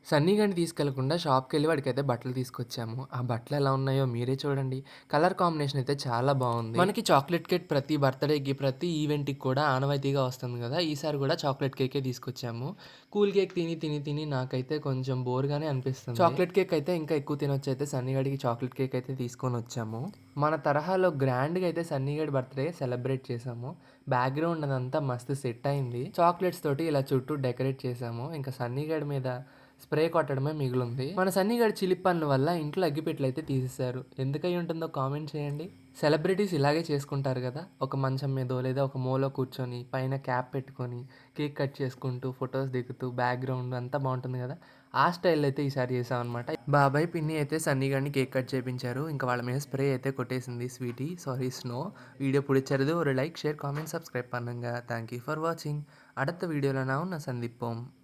సన్నీగాడిని తీసుకెళ్ళకుండా షాప్‌కెళ్ళి వాడికైతే బట్టలు తీసుకొచ్చాము. ఆ బట్టలు ఎలా ఉన్నాయో మీరే చూడండి. కలర్ కాంబినేషన్ అయితే చాలా బావుంది. మనకి చాక్లేట్ కేక్ ప్రతి బర్త్‌డేకి, ప్రతి ఈవెంట్‌కి కూడా ఆనవాయితీగా వస్తుంది గదా! ఈసారి గూడా చాక్లేట్ కేకే తీసుకొచ్చాము. కూల్ కేక్ తిని నాకైతే కొంచెం బోర్‌గానే అనిపిస్తుంది. చాక్లేట్ కేక్ అయితే ఇంకా ఎక్కువ తినొచ్చయితే సన్నీగాడికి చాక్లేట్ కేక్ అయితే తీసుకొనొచ్చాము. మన తరహాలో గ్రాండ్‌గా అయితే సన్నీగాడి బర్త్‌డే సెలబ్రేట్ చేశాము. బ్యాక్‌గ్రౌండ్ అదంతా మస్తు సెట్ అయింది. చాక్లేట్స్ తోటి ఇలా చుట్టూ డెకరేట్ చేశాము. ఇంకా సన్నీగాడి మీద స్ప్రే కొట్టడమే మిగిలుంది. మన సన్నీగాడి చిలిపి పనుల వల్ల ఇంట్లో అగ్గిపెట్టెలయితే తీసేశారు. ఎందుకై ఉంటుందో కామెంట్ చేయండి. సెలబ్రిటీస్ ఇలాగే చేసుకుంటారు గదా! ఒక మంచం మీదో లేదా ఒక మూల కూర్చొని పైన క్యాప్ పెట్టుకొని కేక్ కట్ చేసుకుంటూ ఫోటోస్ దిగుతూ బ్యాక్‌గ్రౌండ్ అంతా బావుంటుంది గదా! ఆ స్టైల్‌లో అయితే ఈసారి చేశామనమాట. బాబాయ్, పిన్ని అయితే సన్నీగాడిని కేక్ కట్ చేపించారు. ఇంకా వాళ్ళ మీద స్ప్రే అయితే కొట్టేసింది స్నో. వీడియో பிடிச்சிருந்தது ஒரு லைக், ஷேர், காமெண்ட், சப்ஸ்கிரைப் பண்ணுங்க. தேங்க் யூ ஃபார் வாட்சிங். அடுத்த வீடியோல நான் உன்னை சந்திப்போம்.